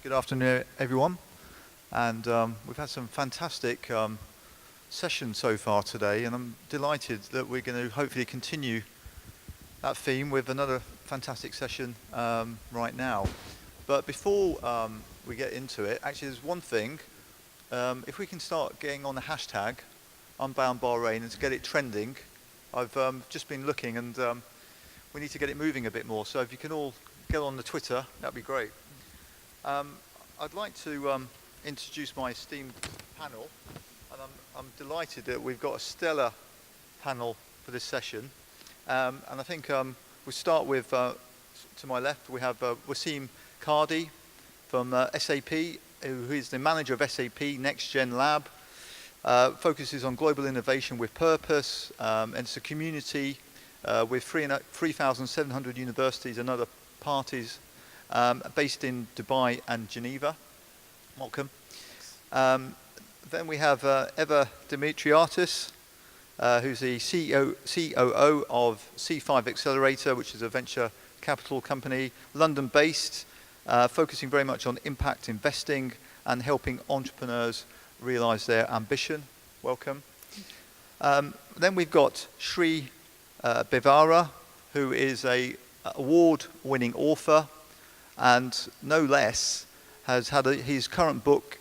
Good afternoon, everyone. And we've had some fantastic sessions so far today, and I'm delighted that we're going to hopefully continue that theme with another fantastic session right now. But before we get into it, actually there's one thing. If we can start getting on the hashtag Unbound Bahrain and to get it trending, I've just been looking and we need to get it moving a bit more. So if you can all get on the Twitter, that'd be great. I'd like to introduce my esteemed panel, and I'm delighted that we've got a stellar panel for this session. And I think we'll start with, to my left, we have Wissam Kadi from SAP, who is the manager of SAP Next Gen Lab. Focuses on global innovation with purpose, and it's a community with 3,700 universities and other parties based in Dubai and Geneva. Welcome. Then we have Eva Dimitiriadis, who's the COO of C5 Accelerator, which is a venture capital company, London-based, focusing very much on impact investing and helping entrepreneurs realize their ambition. Welcome. Then we've got Bevara, who is an award-winning author, and no less has had his current book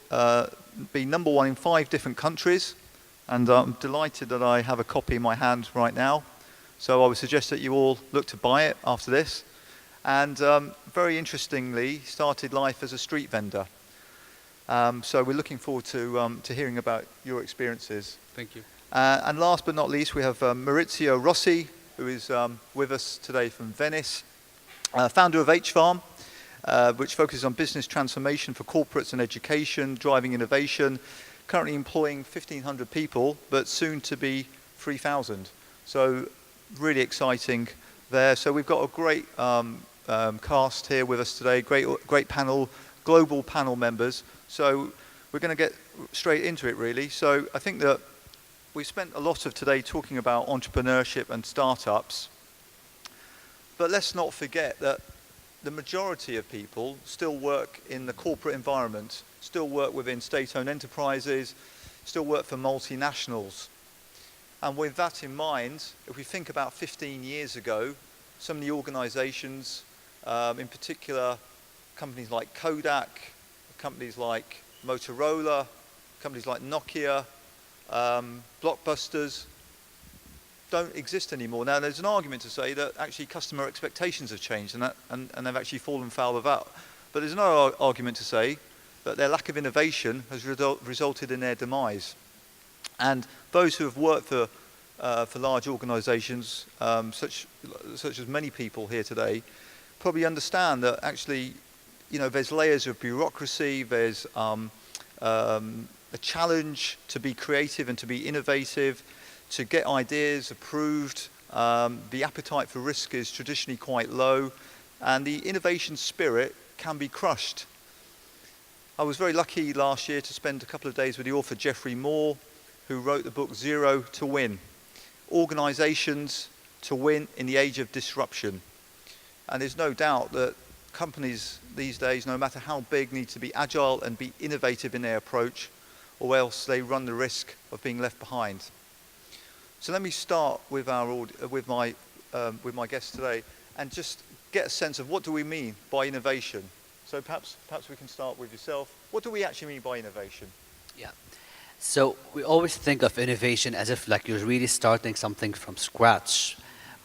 be #1 in 5 different countries, and I'm delighted that I have a copy in my hand right now. So I would suggest that you all look to buy it after this. And very interestingly, started life as a street vendor. So we're looking forward to hearing about your experiences. Thank you. And last but not least, we have Maurizio Rossi, who is with us today from Venice, founder of H-Farm, which focuses on business transformation for corporates and education, driving innovation, currently employing 1,500 people, but soon to be 3,000. So really exciting there. So we've got a great cast here with us today, great panel, global panel members. So we're going to get straight into it, really. So I think that we spent a lot of today talking about entrepreneurship and startups, but let's not forget that the majority of people still work in the corporate environment, still work within state-owned enterprises, still work for multinationals. And with that in mind, if we think about 15 years ago, some of the organizations, in particular companies like Kodak, companies like Motorola, companies like Nokia, Blockbusters, don't exist anymore. Now there's an argument to say that actually customer expectations have changed and they've actually fallen foul of that. But there's another argument to say that their lack of innovation has resulted in their demise. And those who have worked for large organizations, such as many people here today, probably understand that actually, you know, there's layers of bureaucracy, there's a challenge to be creative and to be innovative, to get ideas approved. The appetite for risk is traditionally quite low, and the innovation spirit can be crushed. I was very lucky last year to spend a couple of days with the author Geoffrey Moore, who wrote the book Zero to Win, Organizations to Win in the Age of Disruption. And there's no doubt that companies these days, no matter how big, need to be agile and be innovative in their approach, or else they run the risk of being left behind. So let me start with my guests today, and just get a sense of what do we mean by innovation. So perhaps we can start with yourself. What do we actually mean by innovation? Yeah. So we always think of innovation as if like you're really starting something from scratch,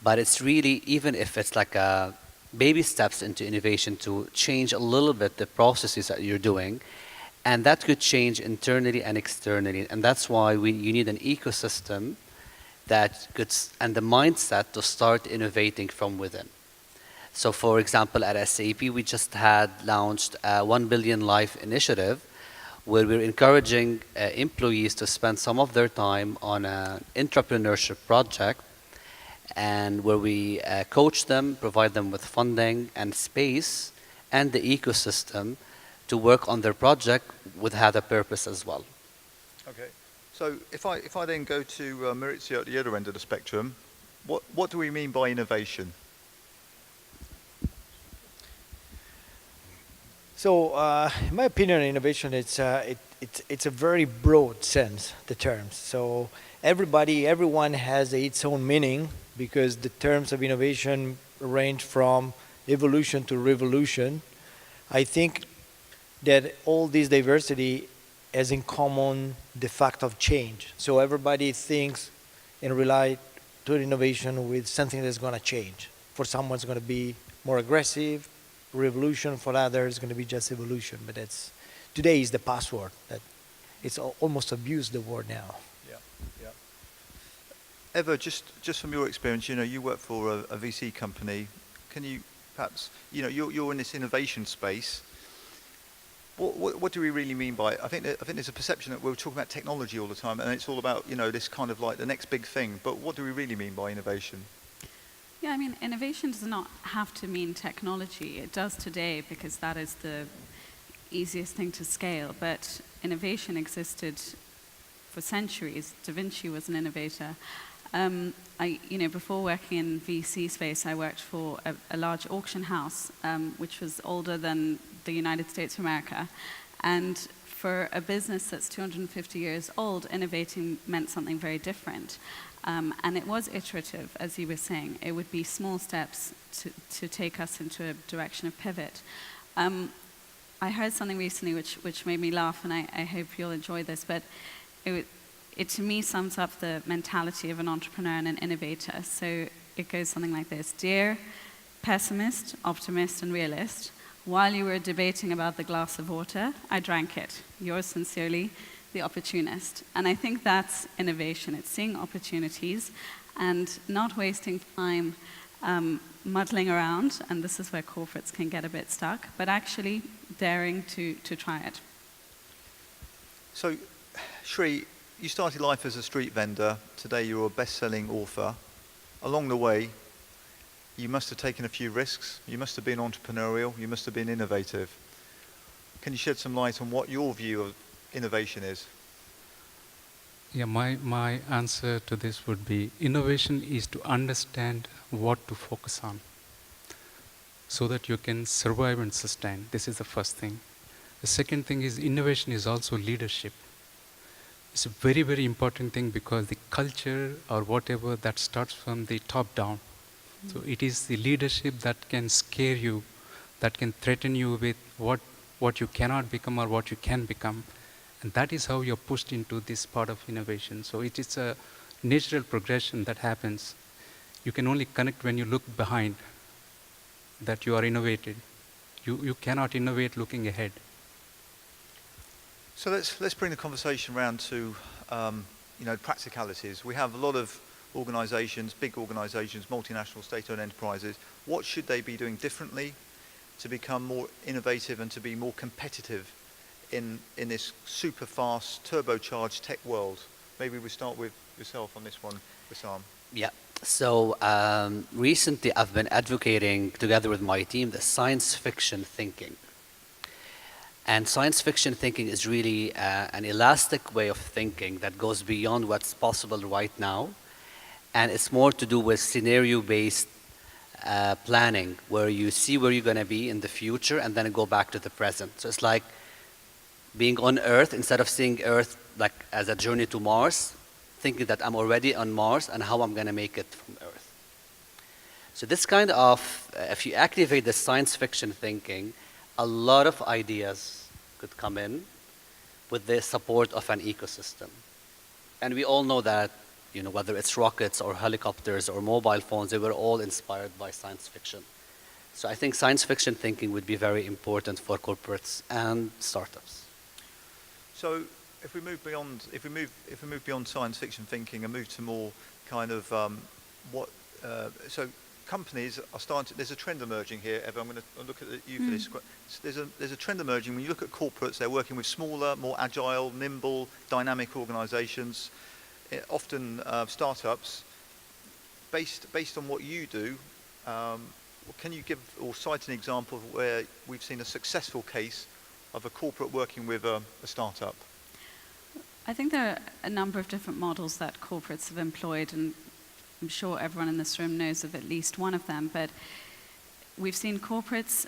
but it's really, even if it's like a baby steps into innovation to change a little bit the processes that you're doing, and that could change internally and externally, and that's why you need an ecosystem that could, and the mindset to start innovating from within. So for example, at SAP, we just had launched a 1 Billion Life initiative, where we're encouraging employees to spend some of their time on an entrepreneurship project, and where we coach them, provide them with funding and space and the ecosystem to work on their project with had a purpose as well. Okay. So if I then go to Maurizio at the other end of the spectrum, what do we mean by innovation? So, in my opinion, innovation it's a very broad sense, the terms. So everyone has its own meaning because the terms of innovation range from evolution to revolution. I think that all this diversity has in common the fact of change. So everybody thinks and rely to innovation with something that's going to change. For someone, it's going to be more aggressive. Revolution for others is going to be just evolution. But that's today is the password that it's almost abused the word now. Yeah, yeah. Eva, just from your experience, you work for a VC company. Can you perhaps, you're in this innovation space. What do we really mean by it? I think there's a perception that we're talking about technology all the time, and it's all about this kind of like the next big thing. But what do we really mean by innovation? Yeah, I mean, innovation does not have to mean technology. It does today because that is the easiest thing to scale. But innovation existed for centuries. Da Vinci was an innovator. Before working in VC space, I worked for a large auction house, which was older than the United States of America. And for a business that's 250 years old, innovating meant something very different. And it was iterative, as you were saying. It would be small steps to take us into a direction of pivot. I heard something recently which made me laugh, and I hope you'll enjoy this, but it to me sums up the mentality of an entrepreneur and an innovator. So it goes something like this. Dear pessimist, optimist, and realist, while you were debating about the glass of water, I drank it. Yours sincerely, the opportunist. And I think that's innovation. It's seeing opportunities and not wasting time muddling around, and this is where corporates can get a bit stuck, but actually daring to try it. So, Sri, you started life as a street vendor. Today you're a best-selling author. Along the way, you must have taken a few risks. You must have been entrepreneurial. You must have been innovative. Can you shed some light on what your view of innovation is? Yeah, my answer to this would be innovation is to understand what to focus on so that you can survive and sustain. This is the first thing. The second thing is innovation is also leadership. It's a very, very important thing because the culture or whatever that starts from the top down. So it is the leadership that can scare you, that can threaten you with what you cannot become or what you can become. And that is how you're pushed into this part of innovation. So it is a natural progression that happens. You can only connect when you look behind that you are innovated. You cannot innovate looking ahead. So let's bring the conversation around to practicalities. We have a lot of organizations, big organizations, multinational state-owned enterprises. What should they be doing differently to become more innovative and to be more competitive in this super fast, turbocharged tech world? Maybe we start with yourself on this one, Wissam. Yeah. So recently I've been advocating together with my team the science fiction thinking. And science fiction thinking is really an elastic way of thinking that goes beyond what's possible right now. And it's more to do with scenario-based planning, where you see where you're going to be in the future and then go back to the present. So it's like being on Earth, instead of seeing Earth like as a journey to Mars, thinking that I'm already on Mars and how I'm going to make it from Earth. So this kind of, if you activate the science fiction thinking, a lot of ideas could come in with the support of an ecosystem. And we all know that, whether it's rockets or helicopters or mobile phones, they were all inspired by science fiction. So I think science fiction thinking would be very important for corporates and startups. So if we move beyond science fiction thinking and move to more kind of so companies are starting to, there's a trend emerging here. Eva, I'm going to look at you for this. There's a trend emerging. When you look at corporates, they're working with smaller, more agile, nimble, dynamic organizations, often startups. Based on what you do, can you give or cite an example of where we've seen a successful case of a corporate working with a startup? I think there are a number of different models that corporates have employed, and I'm sure everyone in this room knows of at least one of them, but we've seen corporates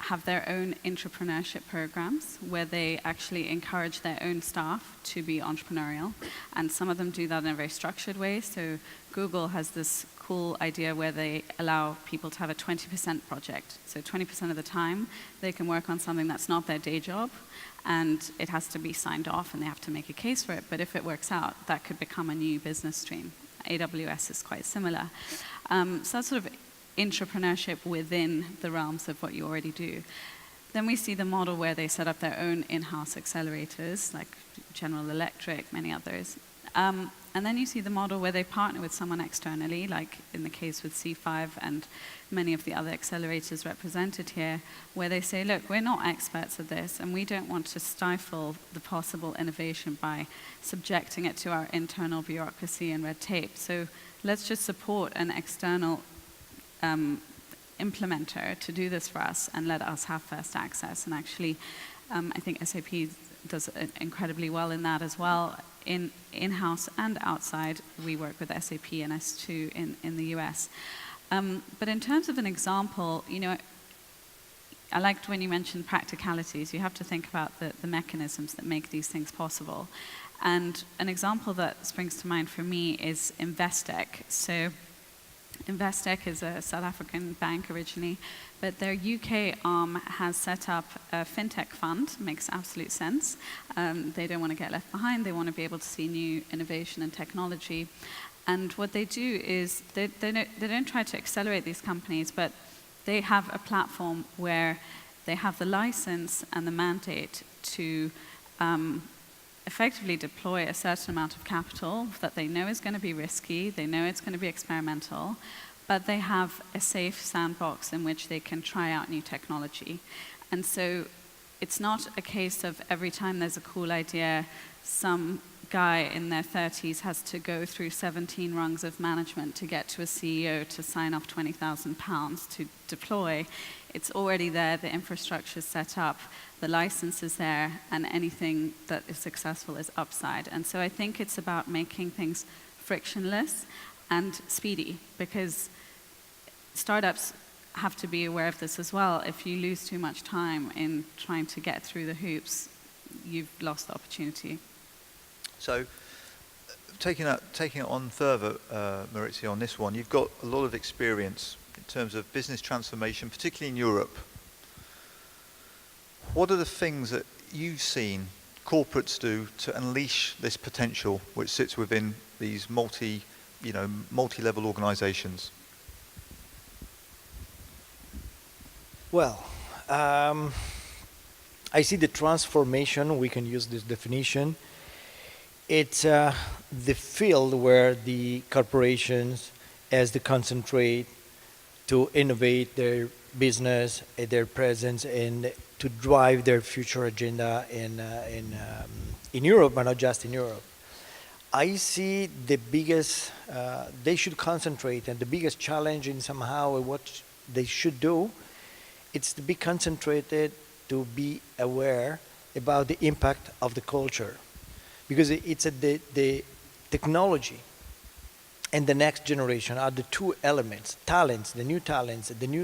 have their own entrepreneurship programs where they actually encourage their own staff to be entrepreneurial. And some of them do that in a very structured way. So Google has this cool idea where they allow people to have a 20% project. So 20% of the time, they can work on something that's not their day job, and it has to be signed off, and they have to make a case for it. But if it works out, that could become a new business stream. AWS is quite similar. So that's sort of entrepreneurship within the realms of what you already do. Then we see the model where they set up their own in-house accelerators, like General Electric, many others. And then you see the model where they partner with someone externally, like in the case with C5 and many of the other accelerators represented here, where they say, look, we're not experts at this, and we don't want to stifle the possible innovation by subjecting it to our internal bureaucracy and red tape. So let's just support an external implementer to do this for us and let us have first access. And actually, I think SAP does incredibly well in that as well. In-house and outside, we work with SAP and S2 in the US. But in terms of an example, you know, I liked when you mentioned practicalities. You have to think about the mechanisms that make these things possible. And an example that springs to mind for me is Investec. So Investec is a South African bank originally, but their UK arm has set up a fintech fund. Makes absolute sense. They don't want to get left behind. They want to be able to see new innovation and technology. And what they do is they don't try to accelerate these companies, but they have a platform where they have the license and the mandate to effectively deploy a certain amount of capital that they know is going to be risky, they know it's going to be experimental, but they have a safe sandbox in which they can try out new technology. And so it's not a case of every time there's a cool idea, some guy in their 30s has to go through 17 rungs of management to get to a CEO to sign off £20,000 to deploy. It's already there, the infrastructure is set up, the license is there, and anything that is successful is upside. And so I think it's about making things frictionless and speedy, because startups have to be aware of this as well. If you lose too much time in trying to get through the hoops, you've lost the opportunity. So, taking it on further, Maurizio, on this one, you've got a lot of experience in terms of business transformation, particularly in Europe. What are the things that you've seen corporates do to unleash this potential which sits within these multi-level organizations? Well, I see the transformation, we can use this definition. It's the field where the corporations has to concentrate to innovate their business, their presence, and to drive their future agenda in Europe, but not just in Europe. I see the biggest, they should concentrate, and the biggest challenge in somehow what they should do, it's to be concentrated, to be aware about the impact of the culture. Because it's the technology and the next generation are the two elements. Talents, the new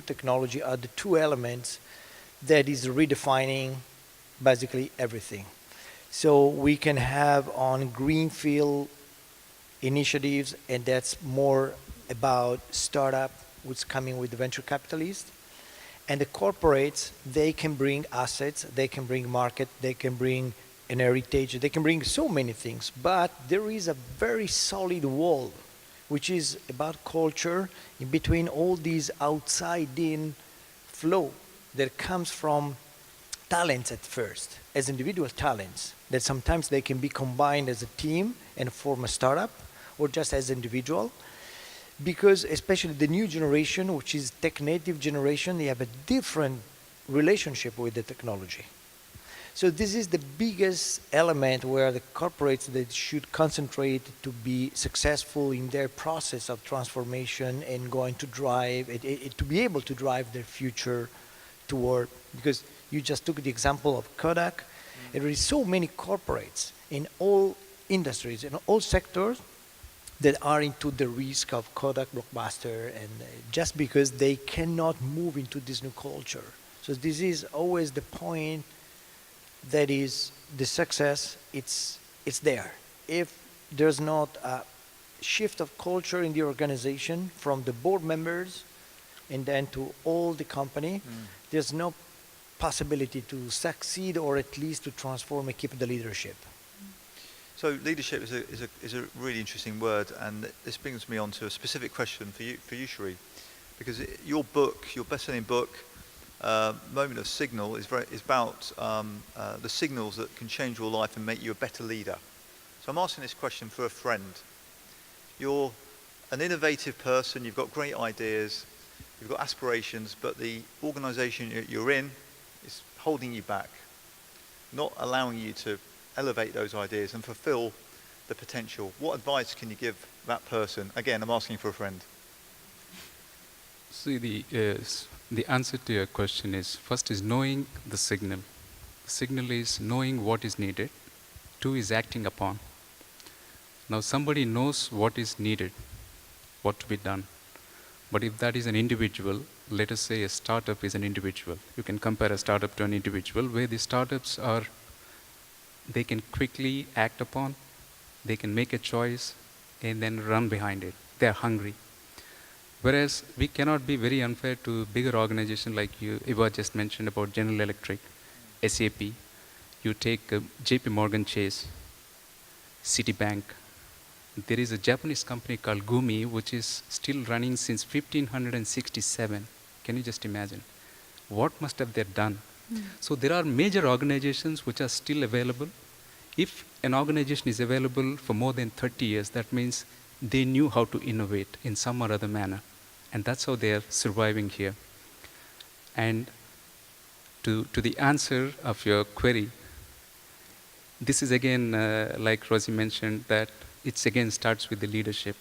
technology are the two elements that is redefining basically everything. So we can have on greenfield initiatives, and that's more about startup, who's coming with the venture capitalists. And the corporates, they can bring assets, they can bring market, they can bring an heritage, they can bring so many things, but there is a very solid wall, which is about culture in between all these outside-in flow that comes from talents at first, as individual talents, that sometimes they can be combined as a team and form a startup, or just as individual, because especially the new generation, which is tech-native generation, they have a different relationship with the technology. So this is the biggest element where the corporates that should concentrate to be successful in their process of transformation and going to drive, to be able to drive their future toward, because you just took the example of Kodak. There is so many corporates in all industries, in all sectors, that are into the risk of Kodak, Blockbuster, and just because they cannot move into this new culture. So this is always the point that is the success, it's there. If there's not a shift of culture in the organization from the board members and then to all the company, there's no possibility to succeed or at least to transform and keep the leadership. So leadership is a really interesting word, and this brings me on to a specific question for you, Sheree, because your book, your best-selling book, Moment of Signal, is about the signals that can change your life and make you a better leader. So I'm asking this question for a friend. You're an innovative person, you've got great ideas, you've got aspirations, but the organization you're in is holding you back, not allowing you to elevate those ideas and fulfill the potential. What advice can you give that person? Again, I'm asking for a friend. See, the answer to your question is, first is knowing the signal. The signal is knowing what is needed. 2 is acting upon. Now somebody knows what is needed, what to be done. But if that is an individual, let us say a startup is an individual. You can compare a startup to an individual, where the startups are, they can quickly act upon, they can make a choice, and then run behind it. They are hungry. Whereas we cannot be very unfair to bigger organizations like Iva just mentioned about General Electric, SAP. You take JP Morgan Chase, Citibank. There is a Japanese company called Gumi, which is still running since 1567. Can you just imagine? What must have they done? So there are major organizations which are still available. If an organization is available for more than 30 years, that means they knew how to innovate in some or other manner. And that's how they are surviving here. And to the answer of your query, this is again, like Rossi mentioned, that it again starts with the leadership.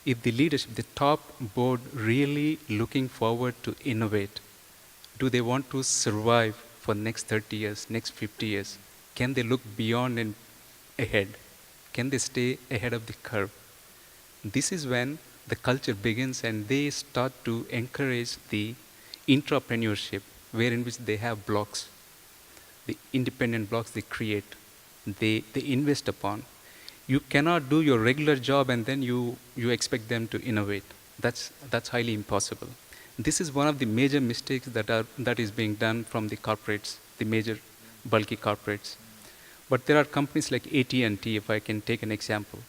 If the leadership, the top board really looking forward to innovate, do they want to survive for next 30 years, next 50 years? Can they look beyond and ahead? Can they stay ahead of the curve? This is when the culture begins and they start to encourage the entrepreneurship, wherein which they have blocks, the independent blocks they create, they invest upon. You cannot do your regular job and then you expect them to innovate. That's highly impossible. This is one of the major mistakes that is being done from the corporates, the major bulky corporates. But there are companies like AT&T, if I can take an example.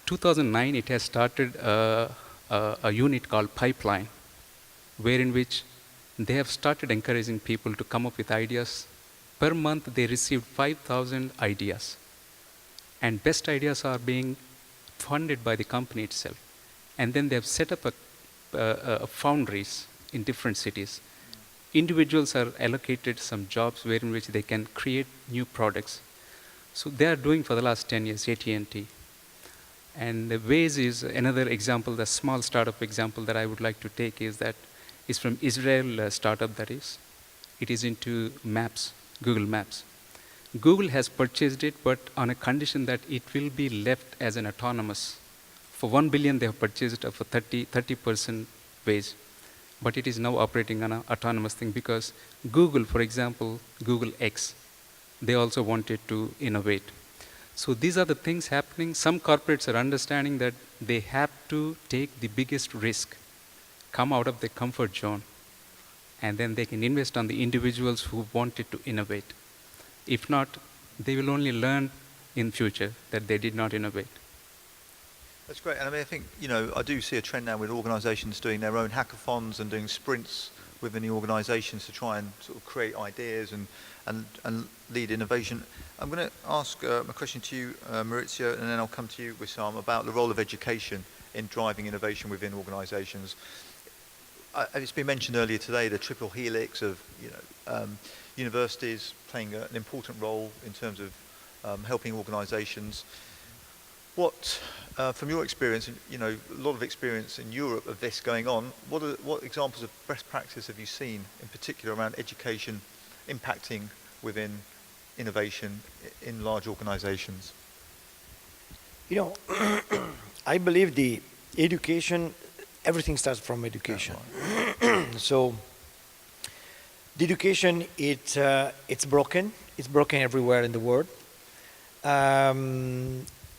2009, it has started a unit called Pipeline, wherein which they have started encouraging people to come up with ideas. Per month, they received 5,000 ideas. And best ideas are being funded by the company itself. And then they have set up foundries in different cities. Individuals are allocated some jobs wherein which they can create new products. So they are doing for the last 10 years, AT&T. And the Waze is another example, the small startup example that I would like to take is from Israel startup that is. It is into maps, Google Maps. Google has purchased it, but on a condition that it will be left as an autonomous. For 1 billion, they have purchased it for 30% wage. But it is now operating on an autonomous thing because Google, for example, Google X, they also wanted to innovate. So these are the things happening. Some corporates are understanding that they have to take the biggest risk, come out of their comfort zone, and then they can invest on the individuals who wanted to innovate. If not, they will only learn in future that they did not innovate. That's great. And I mean, I think, I do see a trend now with organizations doing their own hackathons and doing sprints within the organizations to try and sort of create ideas and lead innovation. I'm going to ask a question to you, Maurizio, and then I'll come to you, Wissam, about the role of education in driving innovation within organizations. It's been mentioned earlier today, the triple helix of, universities playing an important role in terms of helping organizations. What, from your experience, a lot of experience in Europe of this going on, what examples of best practice have you seen, in particular around education impacting within innovation in large organizations? I believe the education, everything starts from education. So The education, it's broken. It's broken everywhere in the world.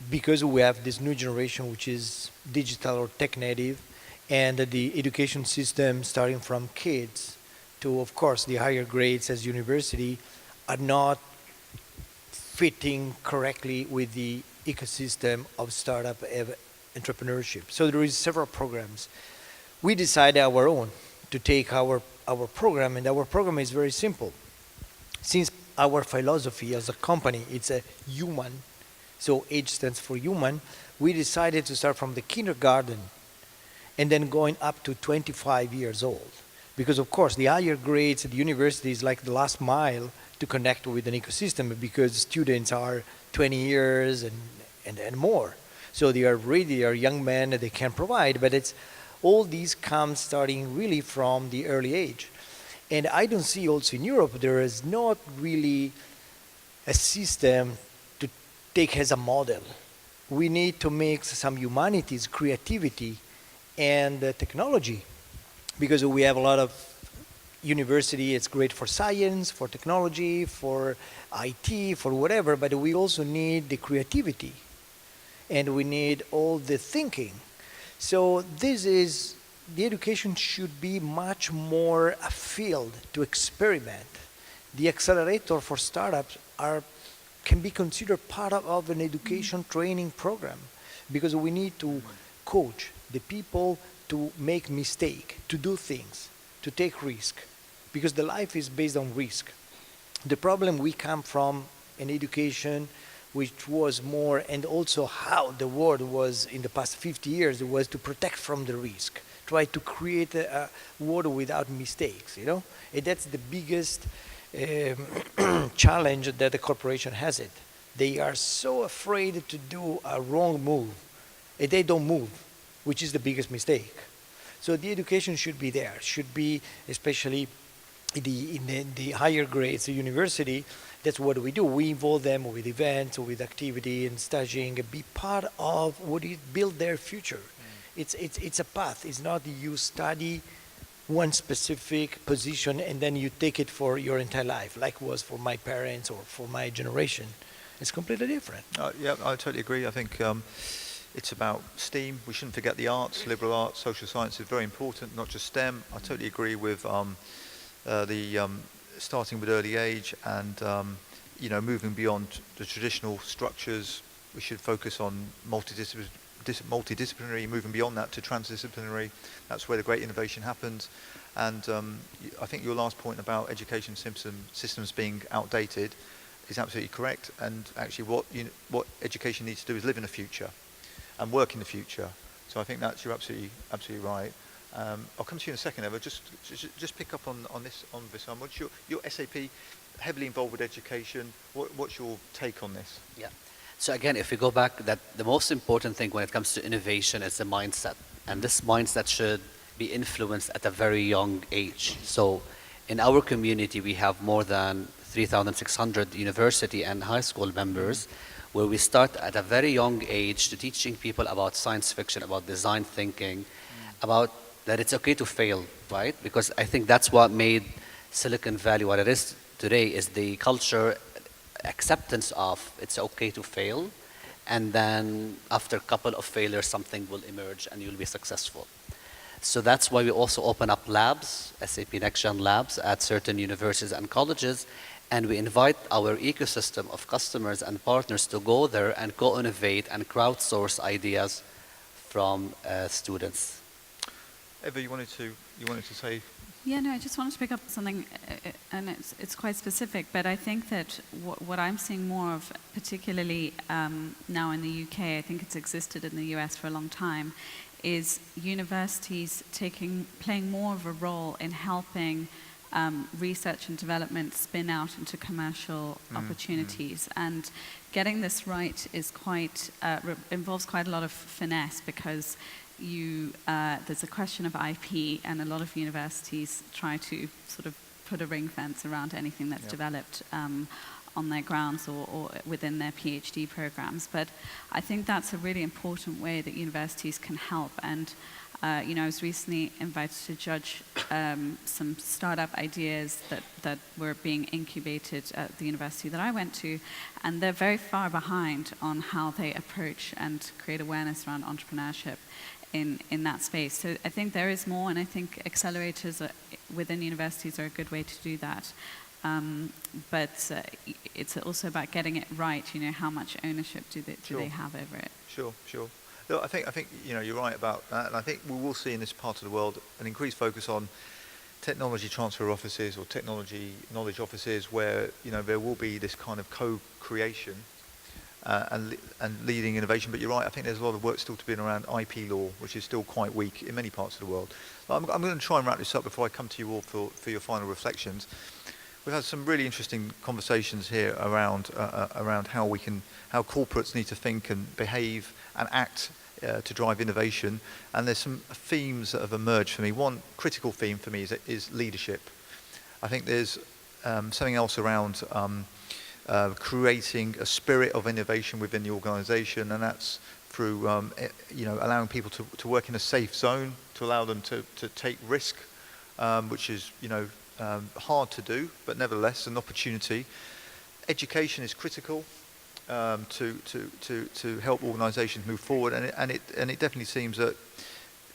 Because we have this new generation which is digital or tech native, and the education system starting from kids to, of course, the higher grades as university are not fitting correctly with the ecosystem of startup entrepreneurship. So there is several programs. We decided our own to take our program, and our program is very simple. Since our philosophy as a company, it's a human, so H stands for human, we decided to start from the kindergarten and then going up to 25 years old. Because of course, the higher grades at the university is like the last mile to connect with an ecosystem, because students are 20 years and more. So they are young men, they can provide, but it's all these come starting really from the early age. And I don't see also in Europe, there is not really a system to take as a model. We need to mix some humanities, creativity, and technology, because we have a lot of university. It's great for science, for technology, for IT, for whatever, but we also need the creativity, and we need all the thinking. So the education should be much more a field to experiment. The accelerator for startups can be considered part of an education training program, because we need to coach the people to make mistake, to do things, to take risk, because the life is based on risk. The problem, we come from an education which was more, and also how the world was in the past 50 years, it was to protect from the risk, try to create a world without mistakes, you know? And that's the biggest challenge that the corporation has it. They are so afraid to do a wrong move, and they don't move, which is the biggest mistake. So the education should be there, should be especially in the higher grades, the university. That's what we do. We involve them with events, with activity and staging, and be part of what is build their future. It's a path. It's not you study one specific position and then you take it for your entire life, like was for my parents or for my generation. It's completely different. Yeah, I totally agree. I think it's about STEAM. We shouldn't forget the arts, liberal arts, social science is very important, not just STEM. I totally agree with starting with early age and moving beyond the traditional structures. We should focus on multidisciplinary, moving beyond that to transdisciplinary. That's where the great innovation happens. And I think your last point about education systems being outdated is absolutely correct. And actually what education needs to do is live in the future and work in the future. So I think that's, you're absolutely right. I'll come to you in a second, Eva. Just pick up on this, on Wissam. What's your SAP heavily involved with education? What's your take on this? Yeah. So again, if we go back, that the most important thing when it comes to innovation is the mindset, and this mindset should be influenced at a very young age. So in our community, we have more than 3,600 university and high school members, where we start at a very young age to teaching people about science fiction, about design thinking, about that it's okay to fail, right? Because I think that's what made Silicon Valley what it is today, is the culture acceptance of it's okay to fail, and then after a couple of failures something will emerge and you'll be successful. So that's why we also open up labs, SAP Next Gen labs at certain universities and colleges, and we invite our ecosystem of customers and partners to go there and co-innovate and crowdsource ideas from students. Eva, you wanted to say? Yeah, no, I just wanted to pick up something, and it's quite specific, but I think that what I'm seeing more of, particularly now in the UK, I think it's existed in the US for a long time, is universities playing more of a role in helping research and development spin out into commercial opportunities. And getting this right is involves quite a lot of finesse, because there's a question of IP, and a lot of universities try to sort of put a ring fence around anything that's developed on their grounds or within their PhD programs. But I think that's a really important way that universities can help. And I was recently invited to judge some startup ideas that were being incubated at the university that I went to, and they're very far behind on how they approach and create awareness around entrepreneurship in that space. So I think there is more, and I think accelerators within universities are a good way to do that. But it's also about getting it right. How much ownership do they have over it? Sure. Look, I think you're right about that, and I think we will see in this part of the world an increased focus on technology transfer offices or technology knowledge offices, where there will be this kind of co-creation and leading innovation. But you're right. I think there's a lot of work still to be done around IP law, which is still quite weak in many parts of the world. I'm going to try and wrap this up before I come to you all for your final reflections. We've had some really interesting conversations here around how corporates need to think and behave and act to drive innovation. And there's some themes that have emerged for me. One critical theme for me is leadership. I think there's something else around creating a spirit of innovation within the organisation, and that's through allowing people to work in a safe zone, to allow them to take risk, which is hard to do, but nevertheless an opportunity. Education is critical to help organisations move forward, and it definitely seems that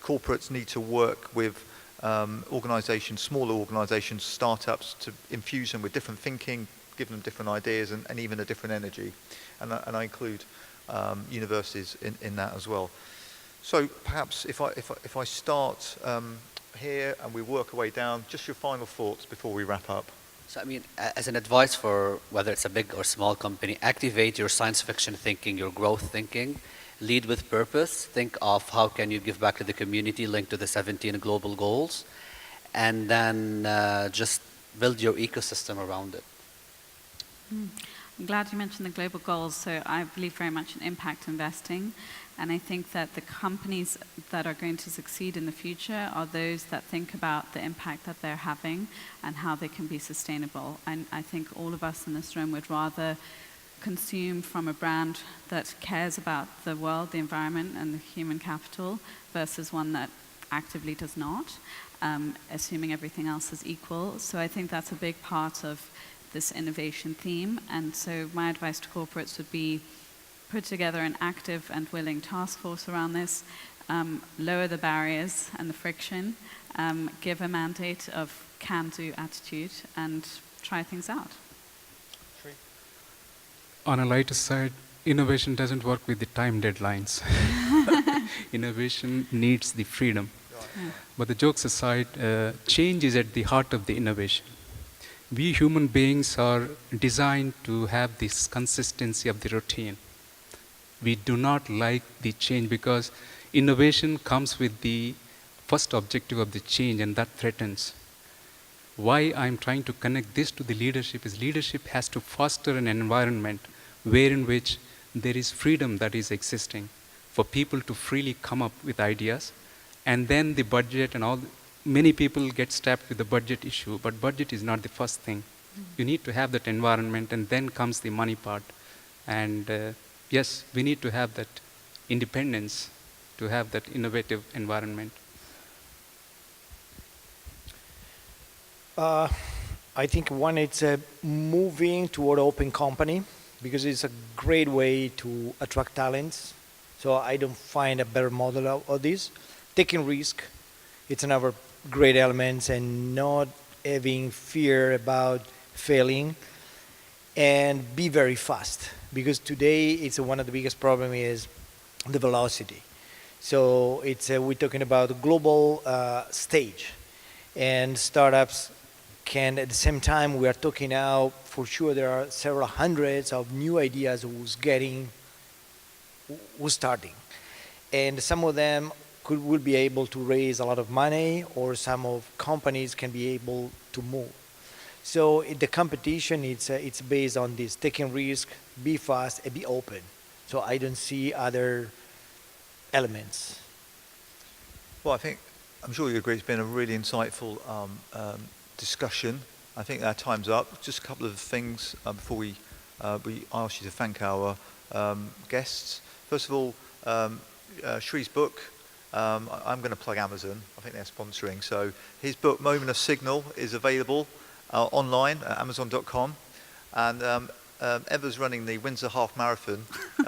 corporates need to work with organisations, smaller organisations, startups, to infuse them with different thinking, give them different ideas, and even a different energy, and I include universities in that as well. So perhaps if I start here and we work our way down, just your final thoughts before we wrap up. So as an advice for whether it's a big or small company, activate your science fiction thinking, your growth thinking, lead with purpose, think of how can you give back to the community linked to the 17 global goals, and then just build your ecosystem around it. I'm glad you mentioned the global goals. So I believe very much in impact investing. And I think that the companies that are going to succeed in the future are those that think about the impact that they're having and how they can be sustainable. And I think all of us in this room would rather consume from a brand that cares about the world, the environment, and the human capital versus one that actively does not, assuming everything else is equal. So I think that's a big part of this innovation theme. And so my advice to corporates would be put together an active and willing task force around this, lower the barriers and the friction, give a mandate of can-do attitude, and try things out. On a lighter side, innovation doesn't work with the time deadlines. Innovation needs the freedom. Yeah. But the jokes aside, change is at the heart of the innovation. We human beings are designed to have this consistency of the routine. We do not like the change because innovation comes with the first objective of the change, and that threatens. Why I'm trying to connect this to the leadership is leadership has to foster an environment wherein which there is freedom that is existing for people to freely come up with ideas, and then the budget and all. Many people get stabbed with the budget issue, but budget is not the first thing. You need to have that environment, and then comes the money part. And yes, we need to have that independence to have that innovative environment. I think one, it's moving toward open company, because it's a great way to attract talents. So I don't find a better model of this. Taking risk, it's another great element, and not having fear about failing, and be very fast, because today it's one of the biggest problems is the velocity. So it's we're talking about a global stage, and startups can, at the same time, we are talking now, for sure there are several hundreds of new ideas who's starting, and some of them will be able to raise a lot of money, or some of companies can be able to move. So the competition, it's based on this, taking risk, be fast, and be open. So I don't see other elements. Well, I'm sure you agree, it's been a really insightful discussion. I think our time's up. Just a couple of things before we ask you to thank our guests. First of all, Sree's book, I'm going to plug Amazon. I think they're sponsoring. So his book, Moment of Signal, is available online at amazon.com. And Eva's running the Windsor Half Marathon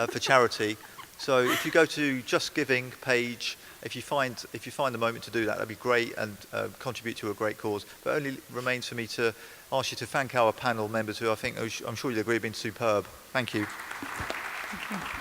for charity. So if you go to Just Giving page, if you find the moment to do that, that'd be great, and contribute to a great cause. But only remains for me to ask you to thank our panel members, who I think, I'm sure you'll agree, have been superb. Thank you. Thank you.